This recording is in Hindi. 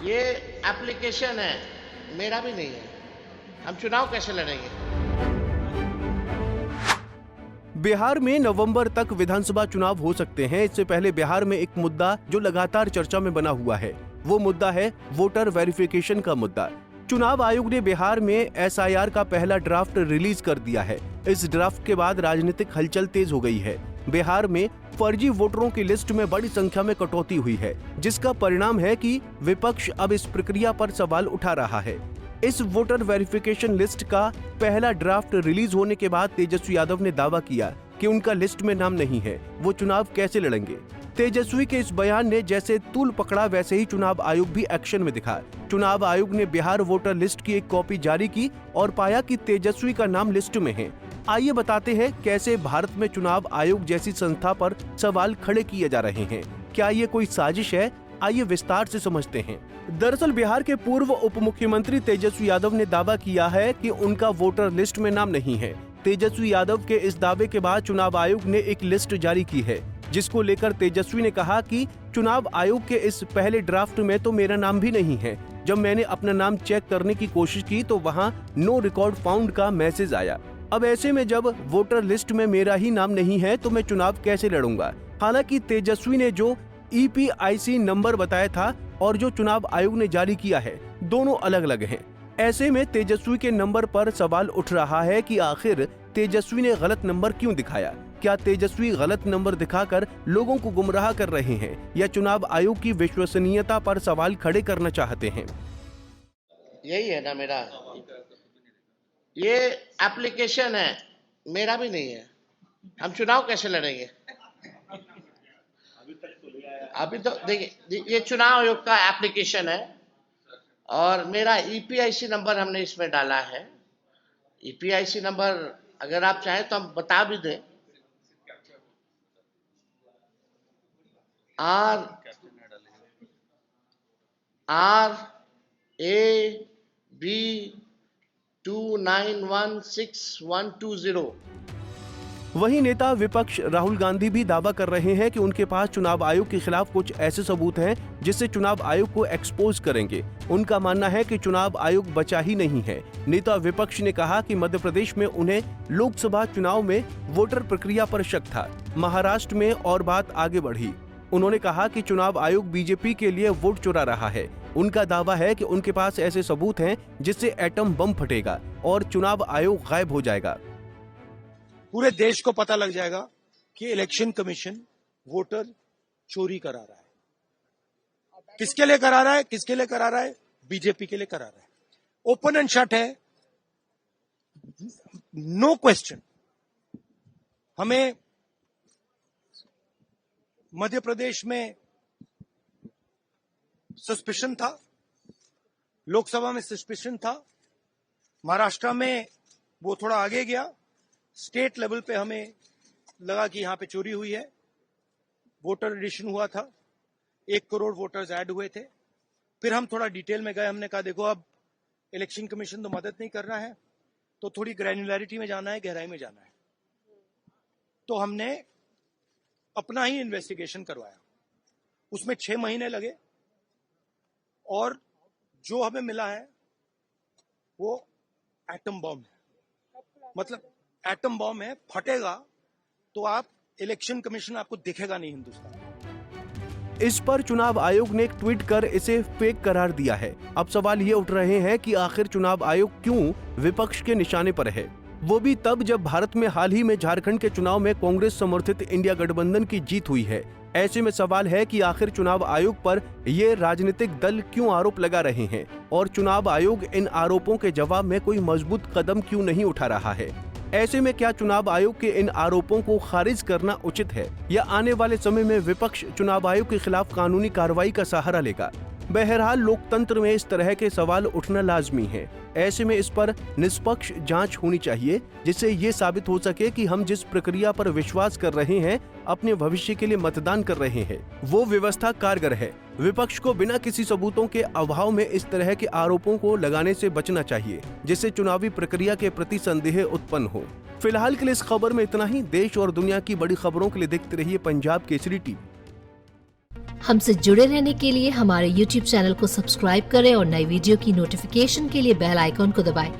ये एप्लीकेशन है, मेरा भी नहीं है। हम चुनाव कैसे लड़ेंगे? बिहार में नवंबर तक विधानसभा चुनाव हो सकते हैं। इससे पहले बिहार में एक मुद्दा जो लगातार चर्चा में बना हुआ है, वो मुद्दा है वोटर वेरिफिकेशन का मुद्दा। चुनाव आयोग ने बिहार में एसआईआर का पहला ड्राफ्ट रिलीज कर दिया है। इस ड्राफ्ट के बाद राजनीतिक हलचल तेज हो गई है। बिहार में फर्जी वोटरों की लिस्ट में बड़ी संख्या में कटौती हुई है, जिसका परिणाम है कि विपक्ष अब इस प्रक्रिया पर सवाल उठा रहा है। इस वोटर वेरिफिकेशन लिस्ट का पहला ड्राफ्ट रिलीज होने के बाद तेजस्वी यादव ने दावा किया कि उनका लिस्ट में नाम नहीं है, वो चुनाव कैसे लड़ेंगे। तेजस्वी के इस बयान ने जैसे तूल पकड़ा, वैसे ही चुनाव आयोग भी एक्शन में दिखा। चुनाव आयोग ने बिहार वोटर लिस्ट की एक कॉपी जारी की और पाया कि तेजस्वी का नाम लिस्ट में है। आइए बताते हैं कैसे भारत में चुनाव आयोग जैसी संस्था पर सवाल खड़े किए जा रहे हैं। क्या ये कोई साजिश है? आइए विस्तार से समझते हैं। दरअसल बिहार के पूर्व उप मुख्यमंत्री तेजस्वी यादव ने दावा किया है कि उनका वोटर लिस्ट में नाम नहीं है। तेजस्वी यादव के इस दावे के बाद चुनाव आयोग ने एक लिस्ट जारी की है, जिसको लेकर तेजस्वी ने कहा कि चुनाव आयोग के इस पहले ड्राफ्ट में तो मेरा नाम भी नहीं है। जब मैंने अपना नाम चेक करने की कोशिश की तो वहाँ नो रिकॉर्ड फाउंड का मैसेज आया। अब ऐसे में जब वोटर लिस्ट में मेरा ही नाम नहीं है तो मैं चुनाव कैसे लड़ूंगा। हालांकि तेजस्वी ने जो EPIC नंबर बताया था और जो चुनाव आयोग ने जारी किया है, दोनों अलग अलग हैं। ऐसे में तेजस्वी के नंबर पर सवाल उठ रहा है कि आखिर तेजस्वी ने गलत नंबर क्यों दिखाया। क्या तेजस्वी गलत नंबर दिखाकर लोगों को गुमराह कर रहे हैं या चुनाव आयोग की विश्वसनीयता पर सवाल खड़े करना चाहते हैं? यही है ना मेरा। ये एप्लीकेशन है, मेरा भी नहीं है। हम चुनाव कैसे लड़ेंगे? अभी तो देखिए, ये चुनाव आयोग का एप्लीकेशन है और मेरा EPIC नंबर हमने इसमें डाला है। EPIC नंबर अगर आप चाहें तो हम बता भी दें। RAB29162120। वहीं नेता विपक्ष राहुल गांधी भी दावा कर रहे हैं कि उनके पास चुनाव आयोग के खिलाफ कुछ ऐसे सबूत हैं जिससे चुनाव आयोग को एक्सपोज करेंगे। उनका मानना है कि चुनाव आयोग बचा ही नहीं है। नेता विपक्ष ने कहा कि मध्य प्रदेश में उन्हें लोकसभा चुनाव में वोटर प्रक्रिया पर शक था। महाराष्ट्र में और बात आगे बढ़ी। उन्होंने कहा कि चुनाव आयोग बीजेपी के लिए वोट चुरा रहा है। उनका दावा है कि उनके पास ऐसे सबूत हैं जिससे एटम बम फटेगा और चुनाव आयोग गायब हो जाएगा। पूरे देश को पता लग जाएगा कि इलेक्शन कमीशन वोटर चोरी करा रहा है। किसके लिए करा रहा है? किसके लिए करा रहा है? बीजेपी के लिए करा रहा है। ओपन एंड शट है, नो क्वेश्चन। हमें मध्य प्रदेश में सस्पिशन था, लोकसभा में सस्पिशन था, महाराष्ट्र में वो थोड़ा आगे गया, स्टेट लेवल पे हमें लगा कि यहां पे चोरी हुई है। वोटर एडिशन हुआ था, 1 करोड़ वोटर्स ऐड हुए थे। फिर हम थोड़ा डिटेल में गए, हमने कहा देखो अब इलेक्शन कमीशन तो मदद नहीं कर रहा है, तो थोड़ी ग्रैन्युलैरिटी में जाना है, गहराई में जाना है। तो हमने अपना ही इन्वेस्टिगेशन करवाया, उसमें 6 महीने लगे और जो हमें मिला है वो एटम बॉम्ब है। मतलब एटम बॉम्ब है, फटेगा तो आप इलेक्शन कमीशन आपको दिखेगा नहीं हिंदुस्तान में। इस पर चुनाव आयोग ने एक ट्वीट कर इसे फेक करार दिया है। अब सवाल ये उठ रहे हैं कि आखिर चुनाव आयोग क्यों विपक्ष के निशाने पर है, वो भी तब जब भारत में हाल ही में झारखंड के चुनाव में कांग्रेस समर्थित इंडिया गठबंधन की जीत हुई है। ऐसे में सवाल है कि आखिर चुनाव आयोग पर ये राजनीतिक दल क्यों आरोप लगा रहे हैं और चुनाव आयोग इन आरोपों के जवाब में कोई मजबूत कदम क्यों नहीं उठा रहा है। ऐसे में क्या चुनाव आयोग के इन आरोपों को खारिज करना उचित है या आने वाले समय में विपक्ष चुनाव आयोग के खिलाफ कानूनी कार्रवाई का सहारा लेगा? बहरहाल लोकतंत्र में इस तरह के सवाल उठना लाजमी है। ऐसे में इस पर निष्पक्ष जांच होनी चाहिए, जिससे ये साबित हो सके कि हम जिस प्रक्रिया पर विश्वास कर रहे हैं, अपने भविष्य के लिए मतदान कर रहे हैं, वो व्यवस्था कारगर है। विपक्ष को बिना किसी सबूतों के अभाव में इस तरह के आरोपों को लगाने से बचना चाहिए, जिससे चुनावी प्रक्रिया के प्रति संदेह उत्पन्न हो। फिलहाल के लिए इस खबर में इतना ही। देश और दुनिया की बड़ी खबरों के लिए देखते रहिए पंजाब केसरी टीवी। हमसे जुड़े रहने के लिए हमारे YouTube चैनल को सब्सक्राइब करें और नई वीडियो की नोटिफिकेशन के लिए बेल आइकॉन को दबाएं।